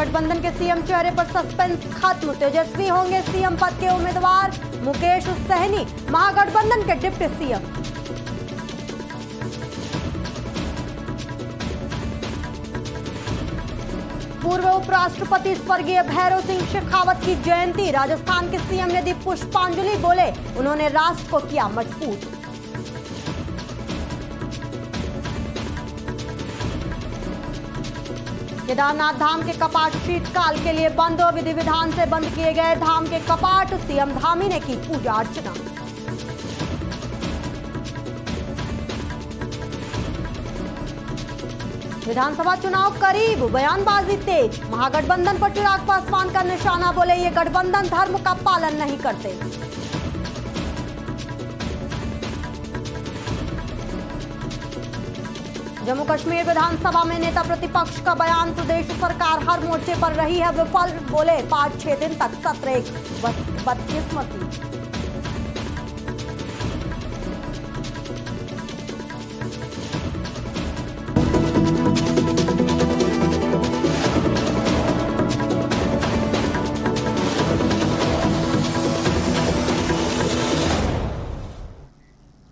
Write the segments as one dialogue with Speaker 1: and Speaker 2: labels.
Speaker 1: महागठबंधन के सीएम चेहरे पर सस्पेंस खत्म, तेजस्वी होंगे सीएम पद के उम्मीदवार। मुकेश सहनी महागठबंधन के डिप्टी सीएम। पूर्व उपराष्ट्रपति स्वर्गीय भैरव सिंह शेखावत की जयंती, राजस्थान के सीएम ने दी पुष्पांजलि, बोले उन्होंने राष्ट्र को किया मजबूत। केदारनाथ धाम के कपाट शीतकाल के लिए बंद, विधि विधान से बंद किए गए धाम के कपाट, सीएम धामी ने की पूजा अर्चना। विधानसभा चुनाव करीब, बयानबाजी तेज, महागठबंधन पर चिराग पासवान का निशाना, बोले ये गठबंधन धर्म का पालन नहीं करते। जम्मू कश्मीर विधानसभा में नेता प्रतिपक्ष का बयान, प्रदेश सरकार हर मोर्चे पर रही है विफल, बोले 5-6 दिन तक सत्र एक बदकिस्मती।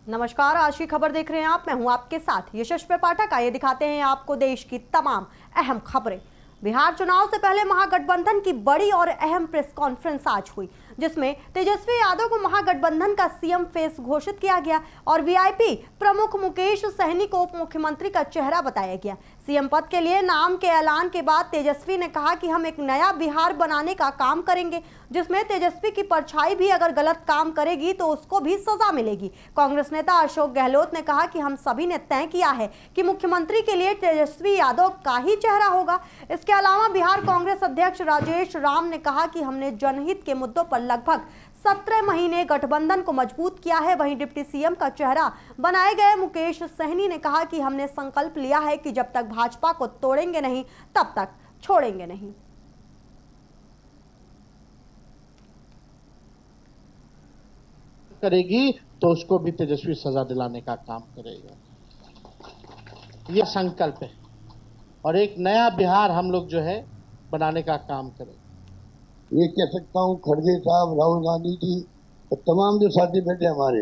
Speaker 1: नमस्कार, आज की खबर देख रहे हैं आप। मैं हूं आपके साथ यशस्वी पाठक। आइए दिखाते हैं आपको देश की तमाम अहम खबरें। बिहार चुनाव से पहले महागठबंधन की बड़ी और अहम प्रेस कॉन्फ्रेंस आज हुई, जिसमें तेजस्वी यादव को महागठबंधन का सीएम फेस घोषित किया गया और वीआईपी प्रमुख मुकेश सहनी को उप मुख्यमंत्री का चेहरा बताया गया। सीएम पद के लिए नाम के ऐलान के बाद तेजस्वी ने कहा कि हम एक नया बिहार बनाने का काम करेंगे, जिसमें तेजस्वी की परछाई भी अगर गलत काम करेगी तो उसको भी सजा मिलेगी। कांग्रेस नेता अशोक गहलोत ने कहा कि हम सभी ने तय किया है कि मुख्यमंत्री के लिए तेजस्वी यादव का ही चेहरा होगा। इसके अलावा बिहार कांग्रेस अध्यक्ष राजेश राम ने कहा कि हमने जनहित के मुद्दों पर लगभग 17 महीने गठबंधन को मजबूत किया है। वहीं डिप्टी सीएम का चेहरा बनाए गए मुकेश सहनी ने कहा कि हमने संकल्प लिया है कि जब तक भाजपा को तोड़ेंगे नहीं तब तक छोड़ेंगे नहीं।
Speaker 2: करेगी तो उसको भी तेजस्वी सजा दिलाने का काम करेगा, यह संकल्प है। और एक नया बिहार हम लोग जो है बनाने का काम करें।
Speaker 3: ये कह सकता हूँ खड़गे साहब, राहुल गांधी जी और तमाम जो साथी बैठे हमारे,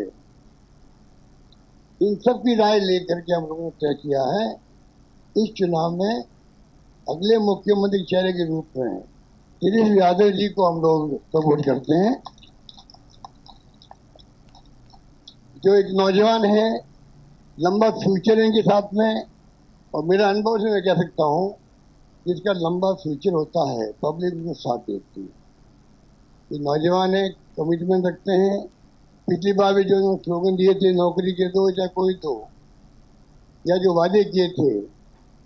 Speaker 3: इन सब की राय लेकर के हम लोगों ने तय किया है इस चुनाव में अगले मुख्यमंत्री चेहरे के रूप में तेजस्वी यादव जी को हम लोग सपोर्ट करते हैं, जो एक नौजवान है, लंबा फ्यूचर है इनके साथ में। और मेरा अनुभव से मैं कह सकता हूँ जिसका लंबा फ्यूचर होता है पब्लिक उनको साथ देती है। ये नौजवान है, कमिटमेंट रखते हैं। पिछली बार भी जो स्लोगन दिए थे, नौकरी के दो या कोई दो, या जो वादे किए थे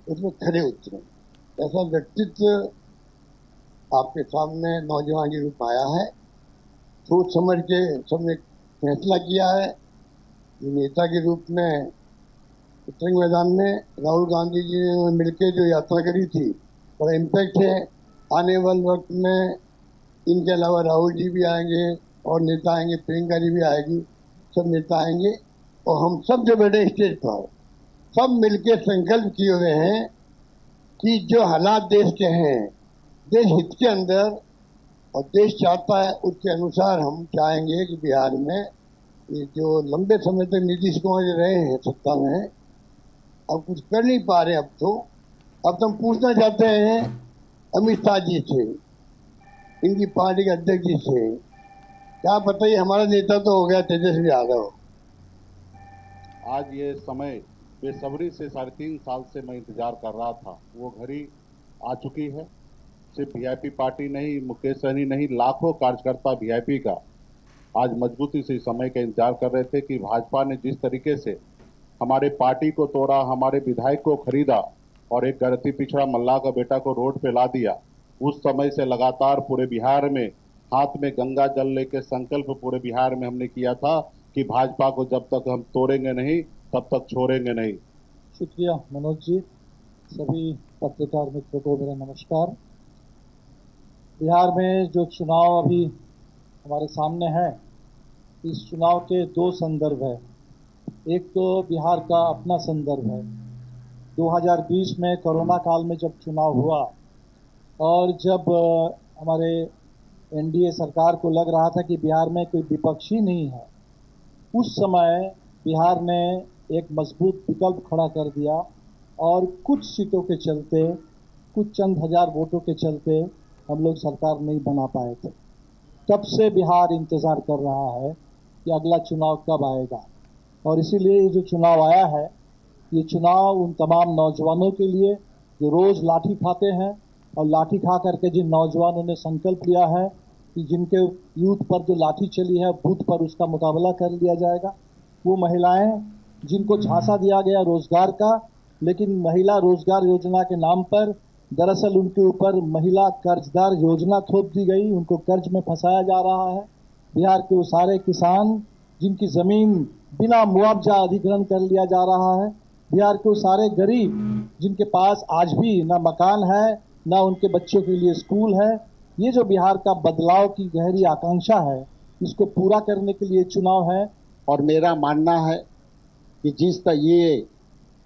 Speaker 3: उसमें खरे उतरे, ऐसा व्यक्तित्व आपके सामने नौजवान के रूप में आया है। सोच समझ के सबने फैसला किया है। नेता के रूप में तिरंगे मैदान में राहुल गांधी जी ने मिलकर जो यात्रा करी थी, बड़ा इम्पैक्ट है। आने वाले वक्त में इनके अलावा राहुल जी भी आएंगे और नेता आएंगे, प्रियंका जी भी आएगी, सब नेता आएंगे और हम सब जो बैठे स्टेज पर सब मिलकर संकल्प किए हुए हैं कि जो हालात देश के हैं, देश हित के अंदर और देश चाहता है उसके अनुसार हम चाहेंगे कि बिहार में ये जो लंबे समय तक नीतीश कुमार रहे हैं सत्ता में, अब कुछ कर नहीं पा रहे। अब तो हम पूछना चाहते हैं अमित शाह जी से, इनकी पार्टी के अध्यक्ष जी से, क्या बताइए हमारा नेता तो हो गया तेजस्वी यादव।
Speaker 4: आज ये समय बेसब्री से 3.5 साल से मैं इंतजार कर रहा था, वो घड़ी आ चुकी है। सिर्फ वीआईपी पार्टी नहीं, मुकेश सहनी नहीं, लाखों कार्यकर्ता वीआईपी का आज मजबूती से इस समय का इंतजार कर रहे थे कि भाजपा ने जिस तरीके से हमारे पार्टी को तोड़ा, हमारे विधायक को खरीदा और एक गलती पिछड़ा मल्लाह का बेटा को रोड पे ला दिया, उस समय से लगातार पूरे बिहार में हाथ में गंगा जल लेके संकल्प पूरे बिहार में हमने किया था कि भाजपा को जब तक हम तोड़ेंगे नहीं तब तक छोड़ेंगे नहीं।
Speaker 5: शुक्रिया मनोज जी। सभी पत्रकार मित्रों को मेरा नमस्कार। बिहार में जो चुनाव अभी हमारे सामने है, इस चुनाव के 2 संदर्भ है। एक तो बिहार का अपना संदर्भ है। 2020 में कोरोना काल में जब चुनाव हुआ और जब हमारे एनडीए सरकार को लग रहा था कि बिहार में कोई विपक्षी नहीं है, उस समय बिहार ने एक मजबूत विकल्प खड़ा कर दिया और कुछ सीटों के चलते, कुछ चंद हजार वोटों के चलते हम लोग सरकार नहीं बना पाए थे। तब से बिहार इंतज़ार कर रहा है कि अगला चुनाव कब आएगा, और इसीलिए ये जो चुनाव आया है, ये चुनाव उन तमाम नौजवानों के लिए जो रोज़ लाठी खाते हैं और लाठी खा करके जिन नौजवानों ने संकल्प लिया है कि जिनके यूथ पर जो लाठी चली है बूथ पर उसका मुकाबला कर लिया जाएगा, वो महिलाएं जिनको झांसा दिया गया रोजगार का, लेकिन महिला रोजगार योजना के नाम पर दरअसल उनके ऊपर महिला कर्जदार योजना थोप दी गई, उनको कर्ज में फंसाया जा रहा है। बिहार के वो सारे किसान जिनकी ज़मीन बिना मुआवजा अधिग्रहण कर लिया जा रहा है, बिहार के वो सारे गरीब जिनके पास आज भी ना मकान है, ना उनके बच्चों के लिए स्कूल है, ये जो बिहार का बदलाव की गहरी आकांक्षा है, इसको पूरा करने के लिए चुनाव है।
Speaker 2: और मेरा मानना है कि जिस तरह ये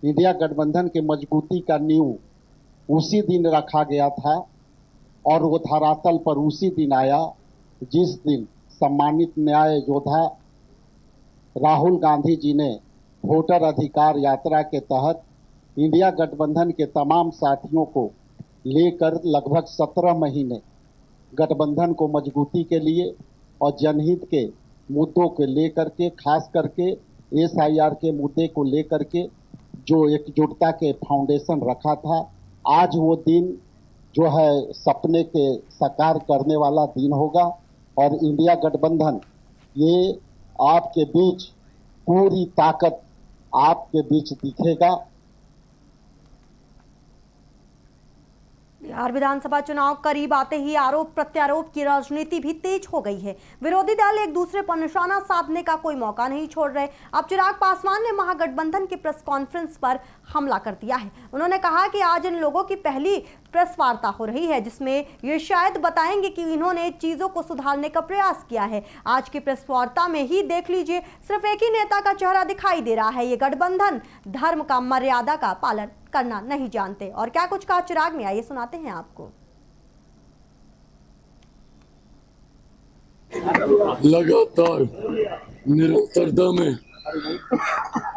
Speaker 2: इंडिया गठबंधन के मजबूती का नींव उसी दिन रखा गया था और वो धरातल पर उसी दिन आया जिस दिन सम्मानित न्याय योद्धा राहुल गांधी जी ने वोटर अधिकार यात्रा के तहत इंडिया गठबंधन के तमाम साथियों को लेकर लगभग 17 महीने गठबंधन को मजबूती के लिए और जनहित के मुद्दों को लेकर के, खास करके SIR के मुद्दे को लेकर के जो एकजुटता के फाउंडेशन रखा था, आज वो दिन जो है सपने के साकार करने वाला दिन होगा और इंडिया गठबंधन ये आपके बीच पूरी ताकत आपके बीच दिखेगा।
Speaker 1: बिहार विधानसभा चुनाव करीब आते ही आरोप प्रत्यारोप की राजनीति भी तेज हो गई है। विरोधी दल एक दूसरे पर निशाना साधने का कोई मौका नहीं छोड़ रहे। अब चिराग पासवान ने महागठबंधन की प्रेस कॉन्फ्रेंस पर हमला कर दिया है। उन्होंने कहा कि आज इन लोगों की पहली प्रेस वार्ता हो रही है जिसमें ये शायद बताएंगे कि इन्होंने चीजों को सुधारने का प्रयास किया है। आज की प्रेस वार्ता में ही देख लीजिए, सिर्फ एक ही नेता का चेहरा दिखाई दे रहा है। ये गठबंधन धर्म का, मर्यादा का पालन करना नहीं जानते। और क्या कुछ कहा चिराग ने, आइए सुनाते हैं आपको।
Speaker 6: लगातार निरंतरता में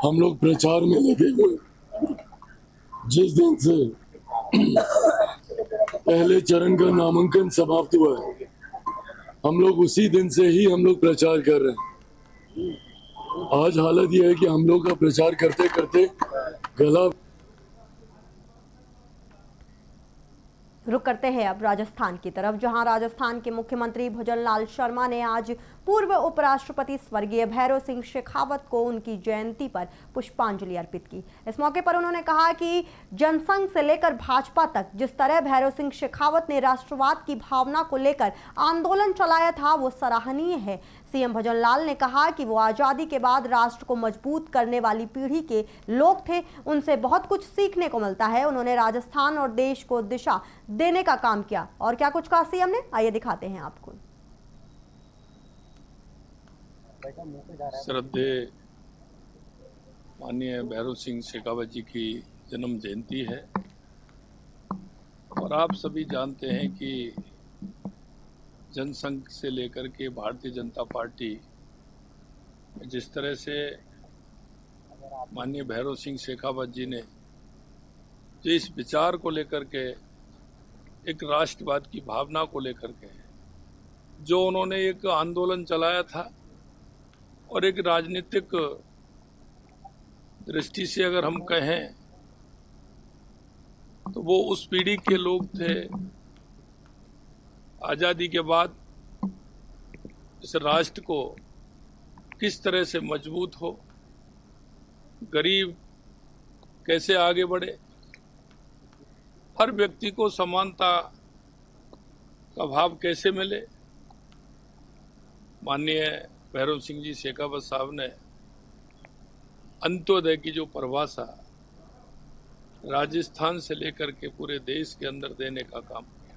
Speaker 6: हम लोग प्रचार में लगे हुए। जिस दिन से पहले चरण का नामांकन समाप्त हुआ है, हम लोग उसी दिन से ही हम लोग प्रचार कर रहे हैं। आज हालत यह है कि हम लोग का प्रचार करते करते गला।
Speaker 1: रुक करते हैं अब राजस्थान की तरफ, जहां राजस्थान के मुख्यमंत्री भुजनलाल शर्मा ने आज पूर्व उपराष्ट्रपति स्वर्गीय भैरों सिंह शेखावत को उनकी जयंती पर पुष्पांजलि अर्पित की। इस मौके पर उन्होंने कहा कि जनसंघ से लेकर भाजपा तक जिस तरह भैरों सिंह शेखावत ने राष्ट्रवाद की भावना को लेकर आंदोलन चलाया था वो सराहनीय है। सीएम भुजनलाल ने कहा कि वो आज़ादी के बाद राष्ट्र को मजबूत करने वाली पीढ़ी के लोग थे, उनसे बहुत कुछ सीखने को मिलता है। उन्होंने राजस्थान और देश को दिशा देने का काम किया। और क्या कुछ कहा सीएम ने, आइए दिखाते हैं आपको।
Speaker 6: श्रद्धेय माननीय भैरों सिंह शेखावत जी की जन्म जयंती है और आप सभी जानते हैं कि जनसंघ से लेकर के भारतीय जनता पार्टी जिस तरह से माननीय भैरों सिंह शेखावत जी ने जो इस विचार को लेकर के, एक राष्ट्रवाद की भावना को लेकर के जो उन्होंने एक आंदोलन चलाया था और एक राजनीतिक दृष्टि से अगर हम कहें तो वो उस पीढ़ी के लोग थे। आज़ादी के बाद इस राष्ट्र को किस तरह से मजबूत हो, गरीब कैसे आगे बढ़े, हर व्यक्ति को समानता का भाव कैसे मिले। माननीय भैरों सिंह जी शेखावत साहब ने अंत्योदय की जो परिभाषा राजस्थान से लेकर के पूरे देश के अंदर देने का काम किया।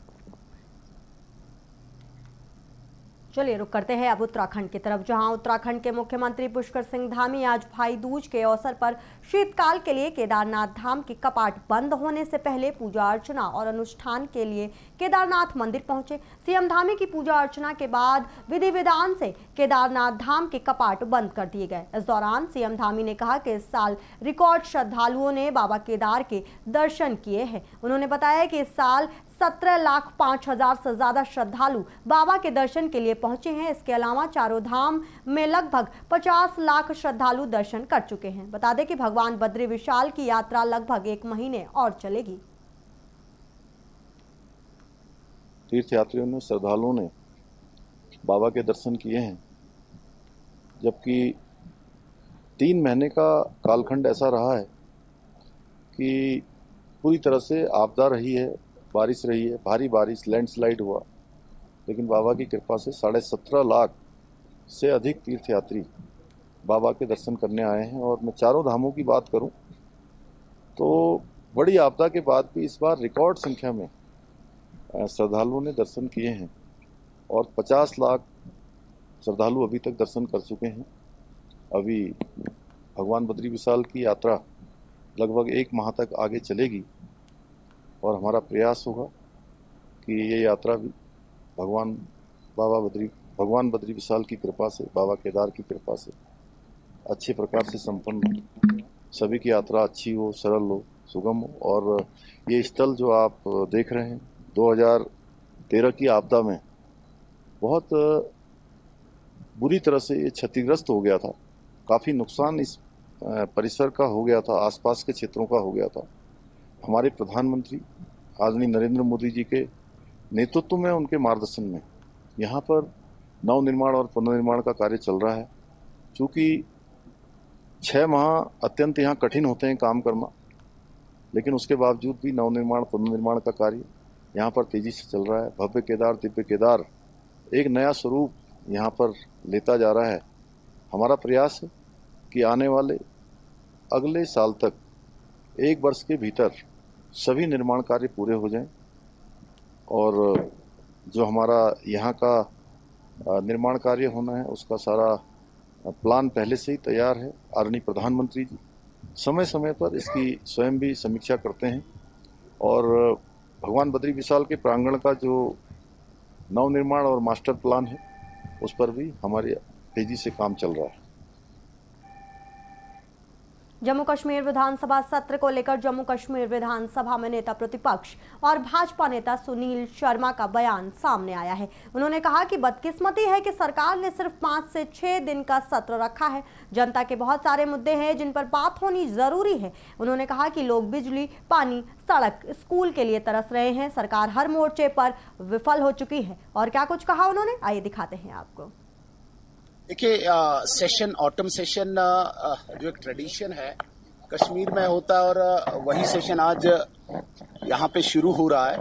Speaker 1: चलिए रुक करते हैं अब उत्तराखंड की तरफ, जहां उत्तराखंड के मुख्यमंत्री पुष्कर सिंह धामी आज भाई दूज के अवसर पर शीतकाल के लिए केदारनाथ धाम के कपाट बंद होने से पहले पूजा अर्चना और अनुष्ठान के लिए केदारनाथ मंदिर पहुंचे। सीएम धामी की पूजा अर्चना के बाद विधि विधान से केदारनाथ धाम के कपाट बंद कर दिए गए। इस दौरान सीएम धामी ने कहा कि इस साल रिकॉर्ड श्रद्धालुओं ने बाबा केदार के दर्शन किए हैं। उन्होंने बताया कि इस साल 17,05,000 से ज्यादा श्रद्धालु बाबा के दर्शन के लिए पहुंचे हैं। इसके अलावा चारों धाम में लगभग 50 लाख श्रद्धालु दर्शन कर चुके हैं। बता दें कि भगवान बद्री विशाल की यात्रा लगभग 1 महीने और चलेगी।
Speaker 7: तीर्थयात्रियों ने, श्रद्धालुओं ने बाबा के दर्शन किए हैं, जबकि 3 महीने का कालखंड ऐसा रहा है कि पूरी तरह से आपदा रही है, बारिश रही है, भारी बारिश, लैंडस्लाइड हुआ, लेकिन बाबा की कृपा से 17.5 लाख से अधिक तीर्थयात्री बाबा के दर्शन करने आए हैं। और मैं चारों धामों की बात करूं तो बड़ी आपदा के बाद भी इस बार रिकॉर्ड संख्या में श्रद्धालुओं ने दर्शन किए हैं और 50 लाख श्रद्धालु अभी तक दर्शन कर चुके हैं। अभी भगवान बद्री विशाल की यात्रा लगभग 1 माह तक आगे चलेगी और हमारा प्रयास होगा कि ये यात्रा भी भगवान बद्री विशाल की कृपा से, बाबा केदार की कृपा से अच्छे प्रकार से संपन्न हो, सभी की यात्रा अच्छी हो, सरल हो, सुगम हो। और ये स्थल जो आप देख रहे हैं 2013 की आपदा में बहुत बुरी तरह से ये क्षतिग्रस्त हो गया था, काफ़ी नुकसान इस परिसर का हो गया था, आसपास के क्षेत्रों का हो गया था। हमारे प्रधानमंत्री आदरणीय नरेंद्र मोदी जी के नेतृत्व में, उनके मार्गदर्शन में यहाँ पर नवनिर्माण और पुनर्निर्माण का कार्य चल रहा है। चूँकि 6 माह अत्यंत यहाँ कठिन होते हैं काम करना, लेकिन उसके बावजूद भी नवनिर्माण पुनर्निर्माण का कार्य यहाँ पर तेजी से चल रहा है। भव्य केदार, दिव्य केदार एक नया स्वरूप यहाँ पर लेता जा रहा है। हमारा प्रयास है कि आने वाले अगले साल तक 1 वर्ष के भीतर सभी निर्माण कार्य पूरे हो जाएं और जो हमारा यहाँ का निर्माण कार्य होना है उसका सारा प्लान पहले से ही तैयार है। आदरणीय प्रधानमंत्री जी समय समय पर इसकी स्वयं भी समीक्षा करते हैं और भगवान बद्री विशाल के प्रांगण का जो नवनिर्माण और मास्टर प्लान है उस पर भी हमारी तेजी से काम चल रहा है।
Speaker 1: जम्मू कश्मीर विधानसभा सत्र को लेकर जम्मू कश्मीर विधानसभा में नेता प्रतिपक्ष और भाजपा नेता सुनील शर्मा का बयान सामने आया है। उन्होंने कहा कि बदकिस्मती है कि सरकार ने सिर्फ 5 से 6 दिन का सत्र रखा है। जनता के बहुत सारे मुद्दे हैं जिन पर बात होनी जरूरी है। उन्होंने कहा कि लोग बिजली, पानी, सड़क, स्कूल के लिए तरस रहे हैं। सरकार हर मोर्चे पर विफल हो चुकी है। और क्या कुछ कहा उन्होंने, आइए दिखाते हैं आपको।
Speaker 8: देखिए, सेशन, ऑटम सेशन जो एक ट्रेडिशन है कश्मीर में होता है और वही सेशन आज यहाँ पे शुरू हो रहा है।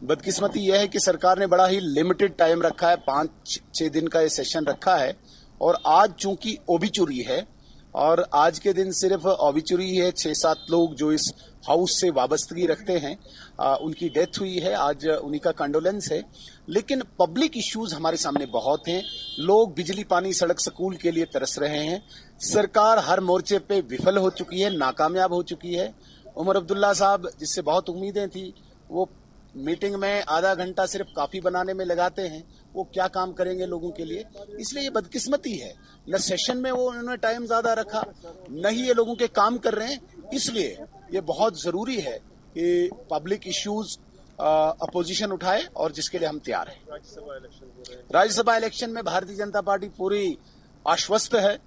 Speaker 8: बदकिस्मती यह है कि सरकार ने बड़ा ही लिमिटेड टाइम रखा है, 5-6 दिन का ये सेशन रखा है और आज चूंकि ओबिचुरी है और आज के दिन सिर्फ ओबिचुरी है, 6-7 लोग जो इस हाउस से वाबस्तगी रखते हैं उनकी डेथ हुई है, आज उन्हीं का कंडोलेंस है। लेकिन पब्लिक इश्यूज हमारे सामने बहुत हैं। लोग बिजली, पानी, सड़क, स्कूल के लिए तरस रहे हैं। सरकार हर मोर्चे पे विफल हो चुकी है, नाकामयाब हो चुकी है। उमर अब्दुल्ला साहब जिससे बहुत उम्मीदें थी, वो मीटिंग में आधा घंटा सिर्फ कॉफी बनाने में लगाते हैं, वो क्या काम करेंगे लोगों के लिए। इसलिए ये बदकिस्मती है, न सेशन में वो उन्होंने टाइम ज्यादा रखा, न ही ये लोगों के काम कर रहे हैं। इसलिए ये बहुत जरूरी है कि पब्लिक इश्यूज अपोजिशन उठाए और जिसके लिए हम तैयार हैं। राज्यसभा इलेक्शन में भारतीय जनता पार्टी पूरी आश्वस्त है,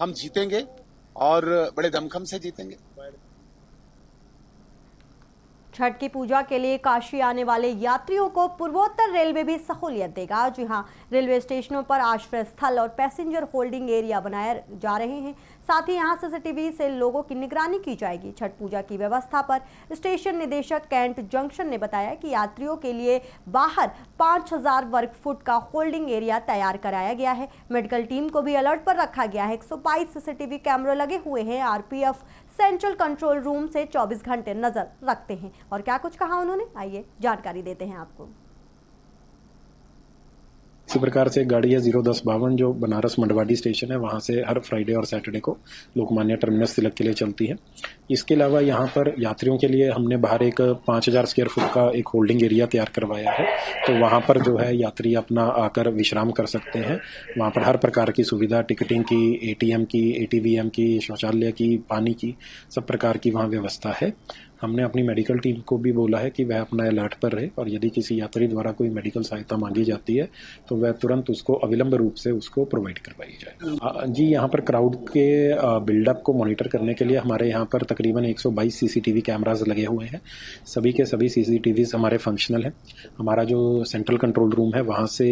Speaker 8: हम जीतेंगे और बड़े दमखम से जीतेंगे।
Speaker 1: छठ की पूजा के लिए काशी आने वाले यात्रियों को पूर्वोत्तर रेलवे भी सहूलियत देगा। जी हां, रेलवे स्टेशनों पर आश्रय स्थल और पैसेंजर होल्डिंग एरिया बनाए जा रहे हैं। साथ ही यहां सीसीटीवी से लोगों की निगरानी की जाएगी। छठ पूजा की व्यवस्था पर स्टेशन निदेशक कैंट जंक्शन ने बताया कि यात्रियों के लिए बाहर 5000 वर्ग फुट का होल्डिंग एरिया तैयार कराया गया है। मेडिकल टीम को भी अलर्ट पर रखा गया है। 122 सीसीटीवी कैमरे लगे हुए हैं। आरपीएफ सेंट्रल कंट्रोल रूम से 24 घंटे नजर रखते हैं। और क्या कुछ कहा उन्होंने, आइए जानकारी देते हैं आपको।
Speaker 9: इसी प्रकार से गाड़ी है 01052 जो बनारस मंडवाडी स्टेशन है, वहाँ से हर फ्राइडे और सैटरडे को लोकमान्य टर्मिनस तिलक के लिए चलती है। इसके अलावा यहाँ पर यात्रियों के लिए हमने बाहर एक 5000 स्क्वायर फुट का एक होल्डिंग एरिया तैयार करवाया है, तो वहाँ पर जो है यात्री अपना आकर विश्राम कर सकते हैं। वहाँ पर हर प्रकार की सुविधा, टिकटिंग की, ATM की, ATVM की, शौचालय की, पानी की, सब प्रकार की वहाँ व्यवस्था है। हमने अपनी मेडिकल टीम को भी बोला है कि वह अपना अलर्ट पर रहे और यदि किसी यात्री द्वारा कोई मेडिकल सहायता मांगी जाती है तो वह तुरंत उसको अविलंब रूप से उसको प्रोवाइड करवाई जाए। जी, यहाँ पर क्राउड के बिल्डअप को मॉनिटर करने के लिए हमारे यहाँ पर तकरीबन 122 CCTV कैमराज लगे हुए हैं। सभी के सभी CCTVs हमारे फंक्शनल हैं। हमारा जो सेंट्रल कंट्रोल रूम है वहाँ से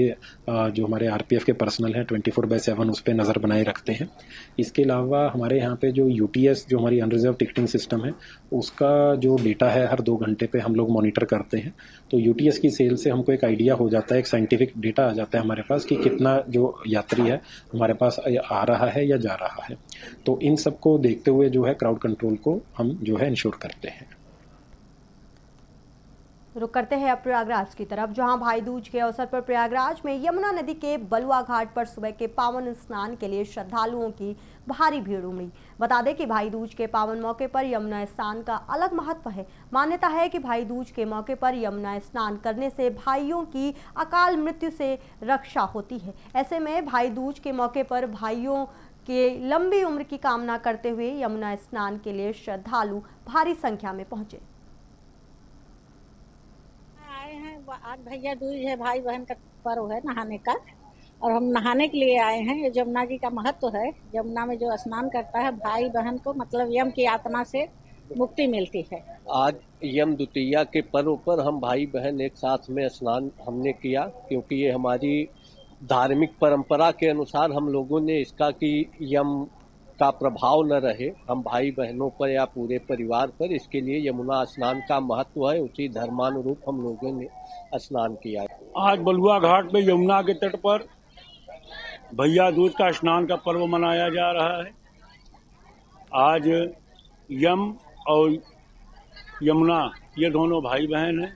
Speaker 9: जो हमारे RPF के पर्सनल हैं 24/7 उस पर नज़र बनाए रखते हैं। इसके अलावा हमारे यहाँ पे जो UTS जो हमारी अनरिजर्व टिकटिंग सिस्टम है उसका जो डेटा है हर 2 घंटे पे हम लोग मॉनिटर करते हैं। तो UTS की सेल से हमको एक आइडिया हो जाता है, एक साइंटिफिक डेटा आ जाता है हमारे पास कि कितना जो यात्री है हमारे पास आ रहा है या जा रहा है। तो इन सब को देखते हुए जो है क्राउड कंट्रोल को हम जो है इंश्योर करते हैं।
Speaker 1: रुक करते हैं अब प्रयागराज की तरफ, जहां भाई दूज के अवसर पर प्रयागराज में यमुना नदी के बलुआ घाट पर सुबह के पावन स्नान के लिए श्रद्धालुओं की भारी भीड़ उमड़ी। बता दें कि भाई दूज के पावन मौके पर यमुना स्नान का अलग महत्व है। मान्यता है कि भाई दूज के मौके पर यमुना स्नान करने से भाइयों की अकाल मृत्यु से रक्षा होती है। ऐसे में भाई दूज के मौके पर भाइयों के लंबी उम्र की कामना करते हुए यमुना स्नान के लिए श्रद्धालु भारी संख्या में पहुंचे।
Speaker 10: आज भैया दूज है, भाई बहन का पर्व है नहाने का, और हम नहाने के लिए आए हैं। यमुना जी का महत्व है। यमुना में जो स्नान करता है भाई बहन को मतलब यम की यातना से मुक्ति मिलती है।
Speaker 11: आज यम द्वितीया के पर्व पर हम भाई बहन एक साथ में स्नान हमने किया, क्योंकि ये हमारी धार्मिक परंपरा के अनुसार हम लोगों ने इसका कि यम का प्रभाव न रहे हम भाई बहनों पर या पूरे परिवार पर, इसके लिए यमुना स्नान का महत्व है। उसी धर्मानुरूप हम लोगों ने स्नान किया।
Speaker 12: आज बलुआ घाट पे यमुना के तट पर भैया दूज का स्नान का पर्व मनाया जा रहा है। आज यम और यमुना ये दोनों भाई बहन हैं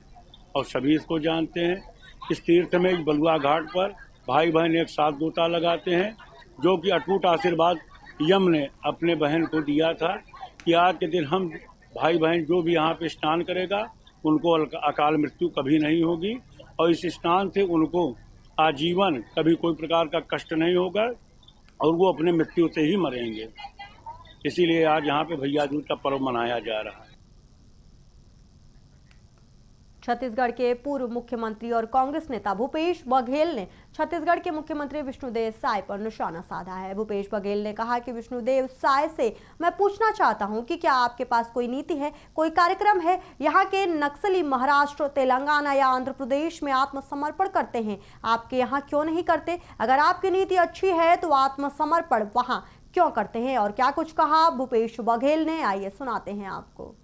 Speaker 12: और सभी इसको जानते हैं। इस तीर्थ में बलुआ घाट पर भाई बहन एक साथ गोता लगाते हैं, जो कि अटूट आशीर्वाद यम ने अपने बहन को दिया था कि आज के दिन हम भाई बहन जो भी यहाँ पे स्नान करेगा उनको अकाल मृत्यु कभी नहीं होगी और इस स्नान से उनको आजीवन कभी कोई प्रकार का कष्ट नहीं होगा और वो अपने मृत्यु से ही मरेंगे। इसीलिए आज यहाँ पे भैया दूज का पर्व मनाया जा रहा है।
Speaker 1: छत्तीसगढ़ के पूर्व मुख्यमंत्री और कांग्रेस नेता भूपेश बघेल ने छत्तीसगढ़ के मुख्यमंत्री विष्णुदेव साय पर निशाना साधा है। भूपेश बघेल ने कहा कि विष्णुदेव साय से मैं पूछना चाहता हूं कि क्या आपके पास कोई नीति है, कोई कार्यक्रम है? यहाँ के नक्सली महाराष्ट्र, तेलंगाना या आंध्र प्रदेश में आत्मसमर्पण करते हैं, आपके यहाँ क्यों नहीं करते? अगर आपकी नीति अच्छी है तो आत्मसमर्पण वहाँ क्यों करते हैं? और क्या कुछ कहा भूपेश बघेल ने, आइए सुनाते हैं आपको।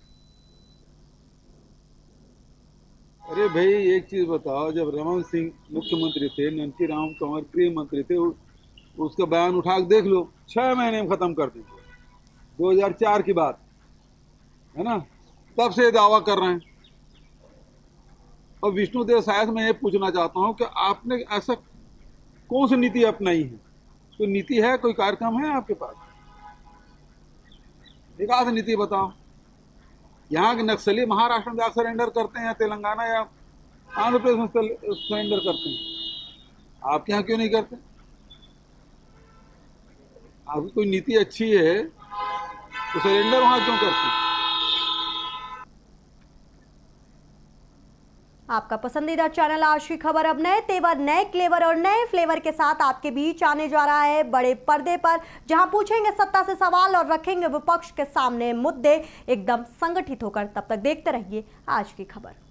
Speaker 13: अरे भाई एक चीज बताओ, जब रमन सिंह मुख्यमंत्री थे, नंकी राम तोमर गृह मंत्री थे, उसका बयान उठा के देख लो, 6 महीने में खत्म कर दीजिए। 2004 की बात है ना, तब से दावा कर रहे हैं। और विष्णुदेव साय से मैं ये पूछना चाहता हूँ कि आपने ऐसा कौन सी नीति अपनाई है? कोई नीति है, कोई कार्यक्रम है आपके पास? एक आध नीति बताओ। यहाँ के नक्सली महाराष्ट्र में जाकर सरेंडर करते हैं या तेलंगाना या आंध्र प्रदेश में सरेंडर करते हैं, आपके यहाँ क्यों नहीं करते? आपकी कोई नीति अच्छी है तो सरेंडर वहां क्यों करते हैं?
Speaker 1: आपका पसंदीदा चैनल आज की खबर अब नए तेवर, नए क्लेवर और नए फ्लेवर के साथ आपके बीच आने जा रहा है बड़े पर्दे पर, जहां पूछेंगे सत्ता से सवाल और रखेंगे विपक्ष के सामने मुद्दे एकदम संगठित होकर। तब तक देखते रहिए आज की खबर।